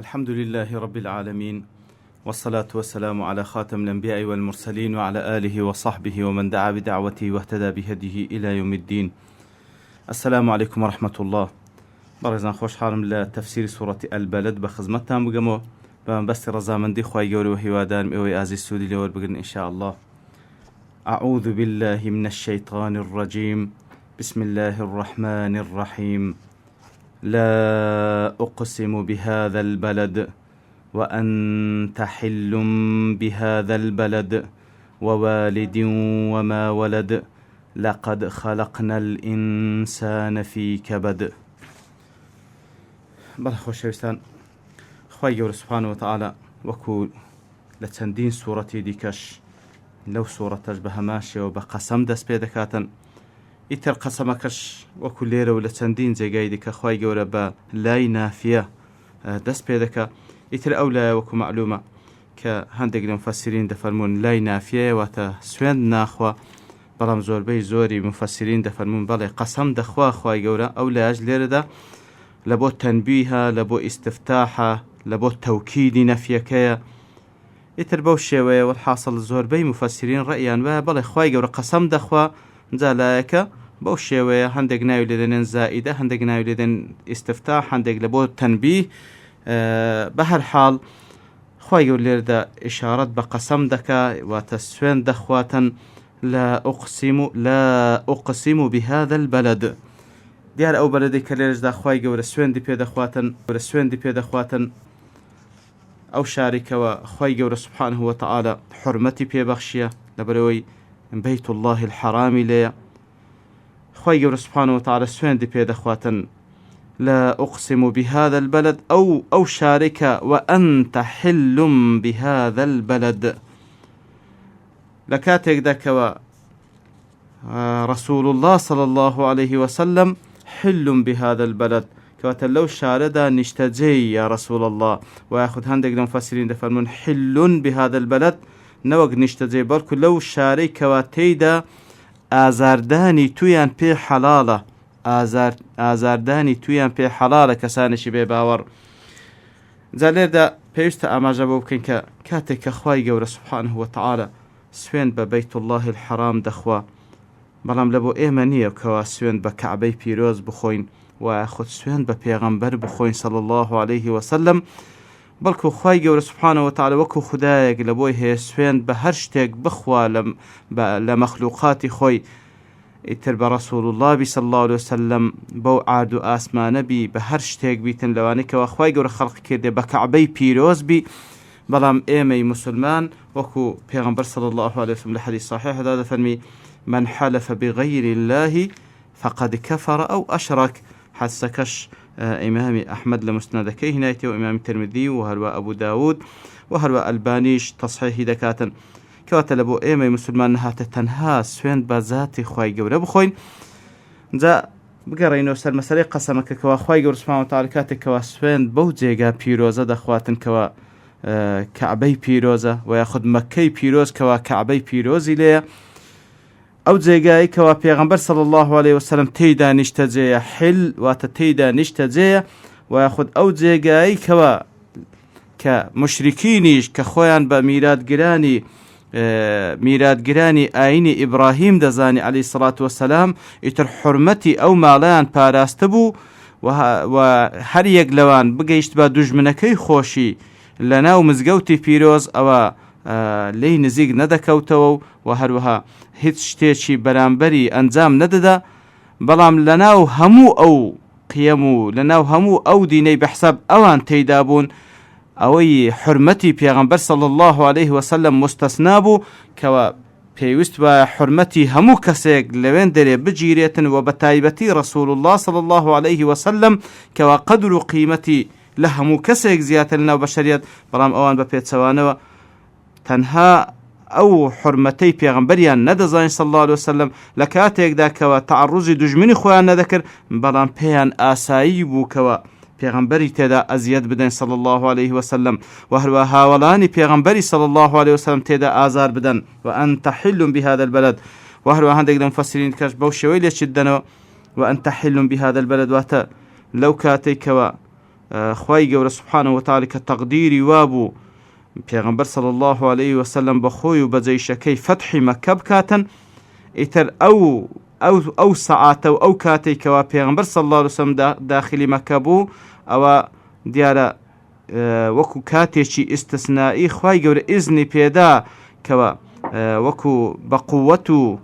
الحمد لله رب العالمين، والصلاة والسلام على خاتم الأنبياء والمرسلين وعلى آله وصحبه ومن دعا بدعوته واهتدى بهديه إلى يوم الدين. السلام عليكم ورحمة الله. برزان خوش حالم لتفسير سورة البلد بخزمتنا بقمو بس رزامندي خواهي قولي وهيوادان اوي آزي السودي لور بقن إن شاء الله. أعوذ بالله من الشيطان الرجيم. بسم الله الرحمن الرحيم. لا أقسم بهذا البلد وأنت حل بهذا البلد ووالد وما ولد لقد خلقنا الإنسان في كبد. بلا خوشوستان خواهي قول سبحانه وتعالى وكول لتندين سورتي ديكش لو سورة تشبه ماشي وبقسم دس بيدكاتا إتر قسمكش وكل ليرة ولا تندين زي قايدك خواهي قول با لاي نافية دس بيدكا إتر أولى وكو معلومة كهندق المفسرين دفرمون لاي نافية واتا سوين ناخوا بلام زور بي زوري مفسرين دفرمون بلاي قسم دخوا خواهي قول أولى أجل ليرة دا لبو تنبيها لبو استفتاحة لبو توكيد نفيكيا إتر بو الشيوية والحاصل زور بي مفسرين رأيان وبلاي خواهي قول قسم دخوا زالايكا بو الشيوية هندق نايو لدن زائدة هندق نايو لدن استفتاح هندق لبو تنبيه بهر حال خواهي قول لردا إشارات بقسم دكا وتسوين دخواتا لا أقسم بهذا البلد ديار أو بلدي كاليرج دا خواهي قول سوين دي بيد أخواتا أو شاركة وخواهي قول سبحانه وتعالى حرمتي بيبخشية لبروي بيت الله الحرام ليا خواهي قول سبحانه وتعالى سوين دي بيد أخواتا لا أقسم بهذا البلد أو شاركة وأنت حل بهذا البلد لكاتك دكوا رسول الله صلى الله عليه وسلم حل بهذا البلد كواتلو شاردا نشتجي يا رسول الله وياخذ هندق المفسرين دفرمون حل بهذا البلد نوق نشتجي بركو لو شاري كواتيدا آزارداني تويان بي حلالة آزارداني تويان بي حلالة كسانشي بي باور زالير دا بيوستا أما جابو بكين كاتك أخواي قول سبحانه وتعالى سوين ببيت الله الحرام دخوا بلام لبو إيمانية كوا سوين بكعبي بيروز بخوين وأخذ سوين ببيغمبر بخوين صلى الله عليه وسلم بلكو خواي قول سبحانه وتعالى وكو خدايق لبوي هي سوين بهرشتك بخوا لمخلوقات خوي اتربى رسول الله صلى الله عليه وسلم بو عادو آسما نبي بهرشتك بيتن لوانيك وخواي قول خلق كرده بكعبي بيروز بي بلام إيمي مسلمان وكو بيغمبر صلى الله عليه وسلم لحديث صحيح هذا فرمي من حلف بغير الله فقد كفر أو أشرك حسكش إمام أحمد لمسندكيه هنايتي وإمام الترمذي وهلوا أبو داود وهلوا البانيش تصحيح دكاتا كواتلبو إيمي مسلمان نهات تنها سوين بازاتي خواي قورا بخوين جا بقرينو سر مسالي قسمك كوا خواي قور سبحانه وتعالى كاتك كوا سوين بوجيغا بيروزا دخواتن كوا كعبي بيروزا وياخد مكي بيروز كوا كعبي بيروزي ليه أو جيغاي كوا بيغمبر صلى الله عليه وسلم تيدا نشتجي حل واتتيدا نشتجي وياخد أو جيغاي كوا كمشركينيش كخويان بميراد جراني آيني إبراهيم دزاني عليه الصلاة والسلام إتر حرمتي أو مالان باراستبو وهر يقلوان بقيشت با دجمنكي خوشي لنا ومزقوتي بيروز أو لي نزيق ندكوتو وهروها هيت شتيشي برامبري أنزام نددا بلام لناو همو أو قيمو لناو همو أو ديني بحساب أوان تيدابون أوي حرمتي بيغمبر صلى الله عليه وسلم مستثنابو كوا بيوست بحرمتي همو كسيق لوين دري بجيرية وبتايبتي رسول الله صلى الله عليه وسلم كوا قدر قيمتي لهمو كسيق زيادة لنا وبشريات بلام أوان ببيت سوانوا تنها أو حرمتي بيغمبريان ندزاين صلى الله عليه وسلم لكاتيك دا كوا تعرضي دجمني خوان نذكر بلان بيان آسايبو كوا بيغمبري تدا أزياد بدن صلى الله عليه وسلم وهروا هاولاني بيغمبري صلى الله عليه وسلم تدا آزار بدن وأنت حل بهذا البلد وهروا هندق مفسرين كاش بوشوي ليش الدنو وأنت حل بهذا البلد واتا لو كاتي كوا خوای گەورە سبحانه وتعالى کە تەقدیری وابوو پێغەمبەر صلی الله عليه وسلم بەخۆی و بە جەیشەکەی فەتحی مەکە بکاتن، ئیتر ئەو سەعاتە و ئەو کاتەی کەوا پێغەمبەر صلی الله عليه وسلم داخلی مەکە بوو ئەوە دیارە وەکو کاتێکی ئیستثنائی خوای گەورە ئیزنی پێدا کەوە وەکو بە قووەت و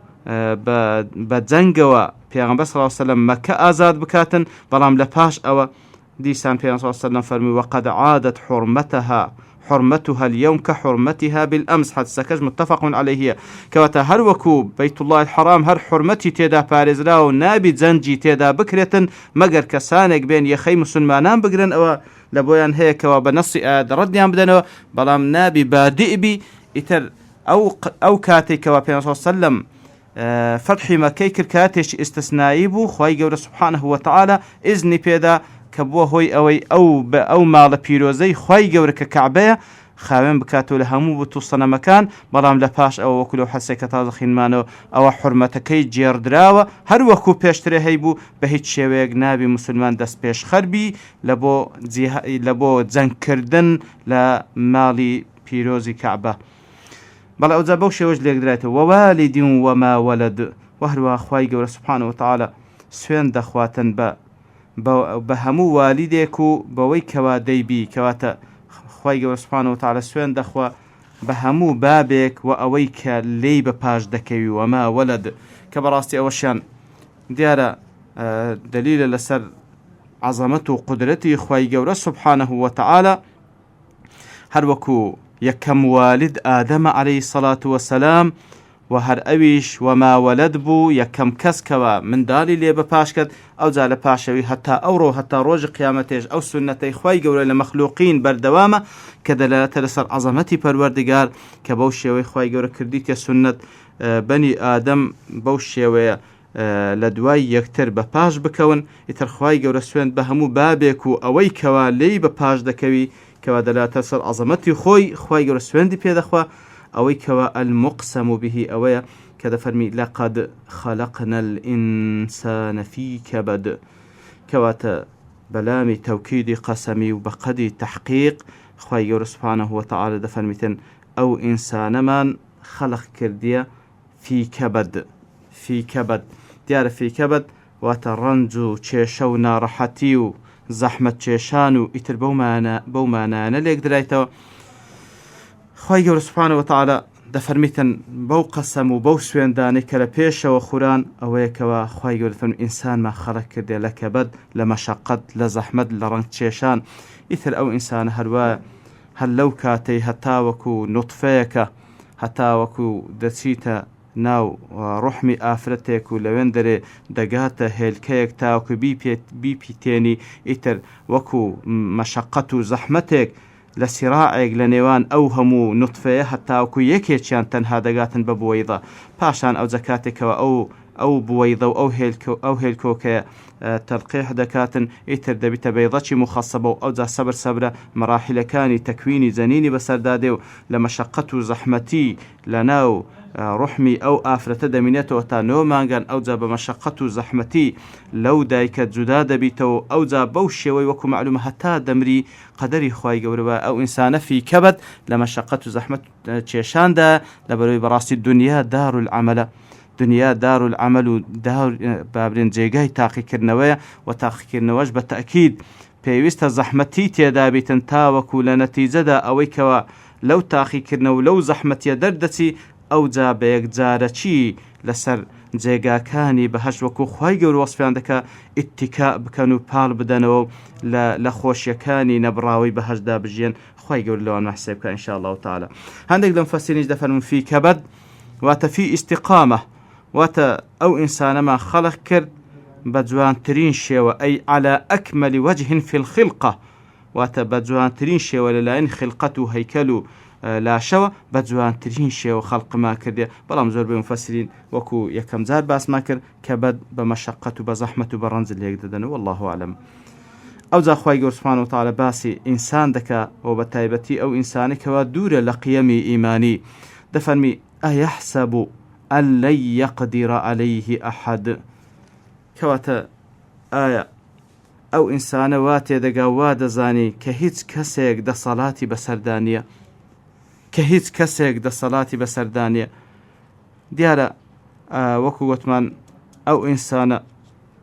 بە جەنگەوە پێغەمبەر صلی الله عليه وسلم مەکە ئازاد بکاتن، بەڵام لە پاش ئەوە دیسان پێغەمبەر صلی الله عليه وسلم فەرمی وقد عادت حرمتها اليوم كحرمتها بالأمس. حديثكش متفق عليه كواتا هر وكو بيت الله الحرام هر حرمتي تيدا بارزرا و نابي زنجي تيدا بكرتن مگر كسانك بين يخي مسلمانان بقرن او لبويان هيك وبنص رديان بدنو بلام نابي بادئ بي اتر او كاتي كوا بين صلى الله عليه وسلم فتحي مكي كركاتش استثنائي بو خواهي قول سبحانه وتعالى إذن بيدا كبوه هوي أو مال بيروزي خواهي قول ككعبية خاوين بكاتو لهمو بتوصنا مكان بلام لباش أو وكلو حسيك تازخين مانو أو حرمتكي جير دراوة هر وكو بيشتري هيبو بهيت شويق نابي مسلمان دس بيش خربي لبو زنكردن لمالي بيروزي كعبة بل أوزا بوشي وجه لك درايته ووالد وما ولد وهروا أخواي قول سبحانه وتعالى سوين دخواتن بهمو والديكو بوي كوا ديبي كواتا خواي قول سبحانه وتعالى سوين دخوا بهمو بابك وأويك لي بباش دكوي وما ولد كبراستي أوشان ديارة دليل لسر عظمته وقدرته خواي قول سبحانه وتعالى هروكو يكم والد آدم عليه الصلاة والسلام وهر أويش وما ولد بو يكم كسكوا من دالي لي بباشكد أو زال باشوي حتى أورو حتى روج قيامتيش أو سنتي خواي قولي لمخلوقين بردوامة كدلالة لسر عظمتي پروردگار كبوشيوي خواي قولي كرديت سنة بني آدم بوشيوي لدواي يكتر بباش بكون يتر خواي قولي سوين بهمو بابيكو أوي كوا لي بباش دكوي كوا دلالة سر عظمتي خواي قولي سوين دي بيدخوا أوي كوا المقسم به أوي كذا فرمي لقد خلقنا الإنسان في كبد كواتا بلامي توكيدي قسمي وبقدي تحقيق خواي سبحانه وتعالى دفرميتن أو إنسان من خلق كردية في كبد ديار في كبد وترنجو تشيشو نارحتيو زحمة تشيشانو إتر بومانا نليك درايتو خواهي سبحانه وتعالى دفرميتن بو قسم وبو سوين داني كالبيش وخوران اويكوا خواهي فرم انسان ما خلق كردي لكبد لمشقد لزحمد لرنك تشيشان إثر او انسان هل لو كاتي هتاوكو نطفيك هتاوكو دسيتا ناو رحمي آفرتك ولوندري دقاتا هيلكيك تاوكو بي تيني إتر وكو مشقتو زحمتك لسراعك لنيوان أو همو نطفه حتى وكو يكيشان تنها دقاتن ببويضة باشان أو زكاتك أو بويضة أو هيلكو تلقيح دكاتن إتر دبيت بيضتي مخصبة أو ذا صبر مراحل كاني تكويني زنيني بسرداديو لمشقته زحمتي لناو رحمي أو آفرة دمينيتو تا نومانغان أو ذا بمشقته زحمتي لو دايك جداد بيتو أو ذا بوشي ويوكو معلومة حتى دمري قدري خواي قوربا أو إنسان في كبد لمشقته زحمة تشيشان دا لبروي براسي الدنيا دار العمل ودار بابرين جيغاي تاقي كرنوية وتاقي كرنوش بالتأكيد بيويست زحمتي تيدا بيتن تاوكو لنتيجة دا أويكوا لو تاقي كرنو لو زحمتي دردتي أو جا بيك جارتي لسر جيغا كاني بهش وكو خواي قول وصفيان دكا اتكاء بكانو بال بدنو لخوش يكاني نبراوي بهش دا بجين خواي قول لون محسيبك إن شاء الله تعالى هندك لهم فاسينيش دفن في كبد واتا في استقامة واتا أو إنسان ما خلق كرد بجوان ترين شيوة أي على أكمل وجه في الخلقة واتا بجوان ترين شيوة لأن خلقته هيكلو لا شوى بجوان ترين شيوة خلق ما كرد بلام زور بمفسرين وكو يكم زار باس ما كرد كبد بمشقته بزحمته برنز اللي يقددن والله أعلم أو ذا خواهي سبحانه وتعالى باسي إنسان دكا وبتايبتي أو إنسانك ودور لقيمي إيماني دفرمي أيحسب أن لن يقدر عليه أحد كواتا آية ئەو ئینسانە وا تێدەگا وا دەزانی کە هیچ کەسێک دەسەڵاتی بەسەردانیە، کە هیچ کەسێک دەسەڵاتی بەسەردانیە. دیارە وەکو گوتمان ئەو ئینسانە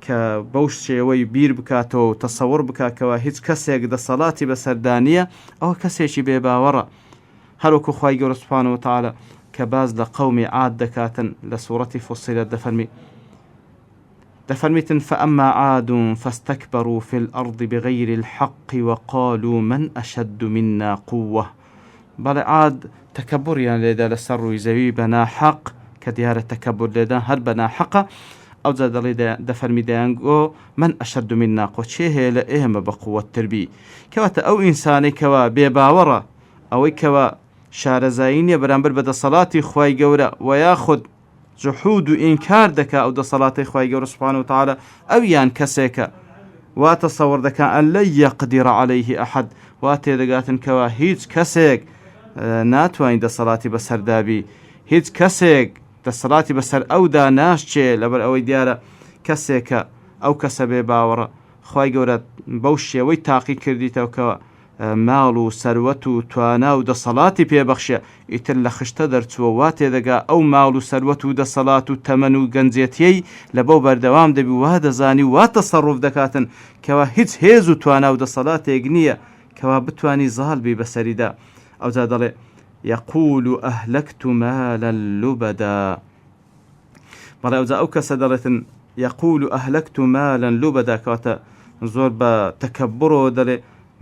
کە بەو شێوەی بیر بکاتەوە و تەسەوڕ بکاتەوە هیچ کەسێک دەسەڵاتی بەسەردانیە، ئەوە کەسێکی بێباوەڕە. هەروەکو خوای گەورە سوبحانەهو وتەعالە کە باز لە قەومی عاد دەکاتن لە سوورەتی فوسیلەت دەفەرمیتن فأما عاد فاستكبروا في الأرض بغير الحق وقالوا من أشد منا قوة. بەڵێ عاد تەکەبوریان لێدا لەسەر ڕووی زەوی بەناحەق، کە دیارە تەکەبور لێدا هەر بەناحەقە. ئەوجا دەڵێ دەفەرمی دەیانگۆ من ئەشەد منا قوة، چێ هەیە لە ئێمە بە قووەتتر بی. کەواتە ئەو ئینسانەی کەوا بێباوەڕە، ئەوەی کەوا شارەزایی نییە بەرامبەر بە دەسەڵاتی خوای گەورە و یاخود جحود و ئینکار دەکا ئەو دەسەڵاتی خوای گەورە سوبحانەهو وتەعالە، ئەویان کەسێکە وا تەسەوڕ دەکا ئەن لەن یەقدیرە عەلەیه ئەحەد، وا تێدەگاتن کەوا هیچ کەسێک ناتوانین دەسەڵاتی بەسەردابی، هیچ کەسێک دەسەڵاتی بەسەر ئەودا ناشچێ، لەبەر ئەوەی دیارە کەسێکە ئەو کەسە بێ باوەڕە خوای گەورە بەو شێوەی تاقی کردیتەوە کەوە ماڵ و سەروەت و توانا و دەسەڵاتی پێبەخشە، ئیتر لە خشتە دەرچووە وا تێدەگا ئەو ماڵ و سەروەت و دەسەڵات و تەمەن و گەنجێتیەی لە بەو بەردەوام دەبی، وا دەزانی وا تەسەڕوف دەکاتن کەوا هیچ هێز و توانا و دەسەڵاتێک نییە کەوا بتوانی زاڵ بی بەسەریدا. ئەوجا دەڵێ یەقول ئەهلەکت مالا لوبەدا. بەڵێ ئەوجا ئەو کەسە دەڵێتن یەقول ئەهلەکت مالا لوبەدا، کەواتە زۆر بە تەکەببڕەوە دەڵێ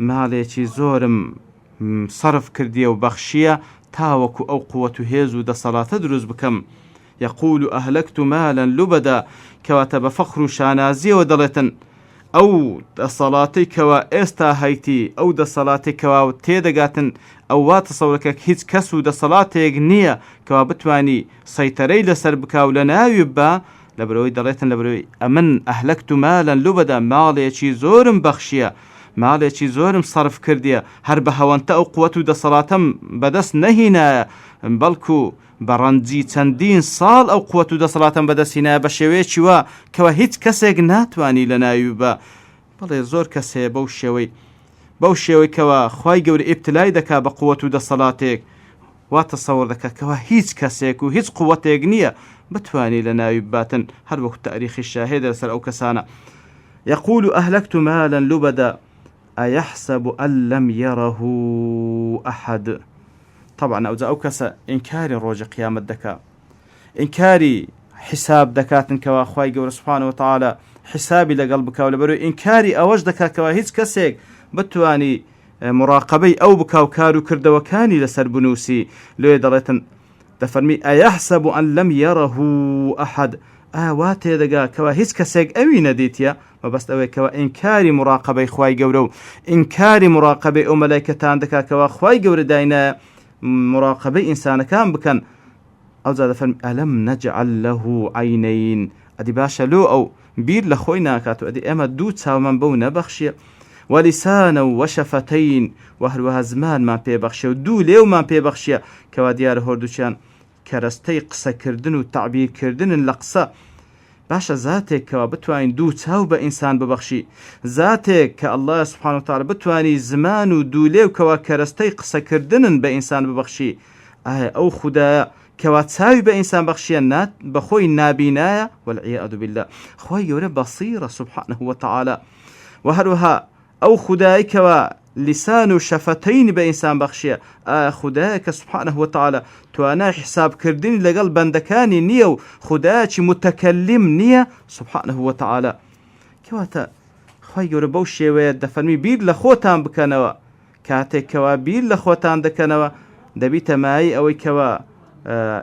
ماڵێکی زۆرم سەرف کردیە و بەخشیە تاوەکو ئەو قووەت و هێز و دەسەڵاتە دروست بکەم. یەقول ئەهلەکت مالا لوبەدا، کەواتە بە فەخر و شانازیەوە دەڵێتن ئەو دەسەڵاتی کەوا ئێستا هەیتی، ئەو دەسەڵاتی کەوا تێدەگاتن ئەو وا تەسەوڕەکە هیچ کەس و دەسەڵاتێک نییە کەوا بتوانی سەیتەرەی لەسەر بکا و لە ناوی بە، لەبەرەوەی دەڵێتن لەبەرەوەی ئەمن ئەهلەکت مالا لوبەدا، ماڵێکی زۆرم بەخشیە، ماڵێکی زۆرم سەرف کردیە، هەر بە هەوەنتە ئەو قووەت و دەسەڵاتەم بەدەست نەهینایە، بەڵکو بەڕەنجی چەندین ساڵ ئەو قووەت و دەسەڵاتەم بەدەستهینایە بە شێوەیەکی وا کەوا هیچ کەسێک ناتوانی لە ناوی بە. بەڵێ زۆر کەس هەیە بەو شێوەی کەوا خوای گەورە ئیبتلای دەکا بە قووەت و دەسەڵاتێک، وا تەسەوڕ دەکا کەوا هیچ کەسێک و هیچ قووەتێک نییە بتوانی لە ناوی باتن، هەر وەکو تاریخی شاهێدە لەسەر ئەو کەسانە. یەقول ئەهلەکت مالا لوبەدا ئەیەحسەب ئەن لەم یەڕەه ئەحەد. طبعا ئەوجا ئەو کەسە ئینکاری ڕۆژی قیامەت دەکا، ئینکاری حساب دەکاتن کەوا خوای گەورە سوبحانەهو وتەعالە حسابی لەگەڵ بکاو، لەبەرەوەی ئینکاری ئەوەش دەکا کەوا هیچ کەسێک بتوانی مراقبەی ئەو بکاو کار و کردەوەکانی لەسەر بنووسی. لێ دەڵێتن دەفەرمی ئەیەحسەب ئەن لەم یەڕەه ئەحەد، وا تێدەگا کەوا هیچ کەسێک ئەوی نەدیتە، مەبەست ئەوەی کەوا ئینکاری مراقبەی خوای گەورە و ئینکاری مراقبەی ئەو مەلایکەتان دەکا کەوا خوای گەورە داینە مراقبەی ئینسانەکان بکەن. ئەوجا دەفەرمی ئەلەم نەجعل لەه عەینەین، ئەدی باشە لۆ ئەو بیر لە خۆی ناکات و ئەدی ئێمە دوو چاومان بەو نەبەخشیە، وەلیسانە و وەشەفەتەین، و هەروەها زمانمان پێبەخشیە و دوو لێومان پێبەخشیە کەوا دیارە هەردووچیان کەرەستەی قسەکردن و تعبیرکردنن لە قسە. باشە زاتێک کەوا بتوانین دوو چاو بە ئینسان ببەخشی، زاتێک کە ئەڵڵا سوبحانەهو وتەعالە بتوانی زمان و دوو لێو کەوا کەرەستەی قسەکردنن بە ئینسان ببەخشی، ئایا ئەو خودایە کەوا چاوی بە ئینسان بەخشیە بەخۆی نابینایە؟ وەالعیاذ بالله، خوای گەورە بەصیرە سوبحانەهو وتەعالە. و هەروەها ئەو خودایی کەوا لیسان و شەفەتەین بە ئینسان بەخشیە، ئایا خودایە کە سوبحانەهو وتەعالە توانای حسابکردنی لەگەڵ بەندەکانی نییە و خودایەکی متەکەلیم نییە سوبحانەهو وتەعالە. کەواتە خوای گەورە بەو شێوەیە دەفەرمی بیر لە خۆتان بکەنەوە، کاتێک کەوا بیر لە خۆتان دەکەنەوە دەبیتە مای ئەوەی کەوا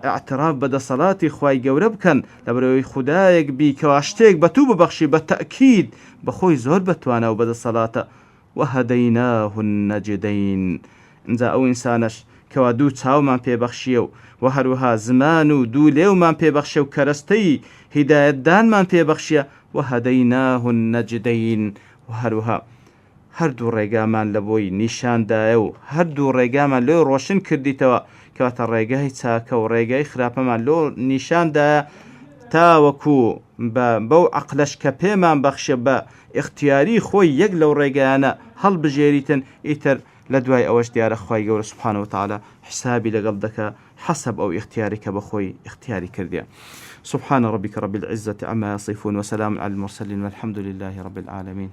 ئاعتراف بە دەسەڵاتی خوای گەورە بکەن، لەبەرەوەی خودایەک بی کەوا شتێک بەتوو ببەخشی بە تەئکید بەخۆی زۆر بەتوانە و بەدەسەڵاتە. وهديناه النجدين، اینجا ئەو ئینسانەش کەوا دوو چاومان پێبەخشیە و هەروەها زمان و دوو لێومان پێبەخشە و کەرەستەی هیدایەتدانمان پێبەخشیە. وهديناه النجدين، و هەروەها هەردوو ڕێگامان لە بۆی نیشاندایە و هەردوو ڕێگامان لێ ڕۆشن کردیتەوە، کەواتە ڕێگای چاکە و ڕێگای خراپەمان لۆ نیشاندایە تاوەکو بەو عەقلەش کە پێمان بەخشە بە اختیاری خۆی یەک لەو ڕێگەیانە هەڵبژێریتن، ئیتر لە دوای ئەوەش دیارە خوای گەورە سوبحانەهو وتەعالا حسابی لەگەڵ دەکا حەسەب ئەو اختیاری کە بەخۆی اختیاری کردیە. سبحان ربك رب العزة عما يصفون وسلام على المرسلين والحمد لله رب العالمين.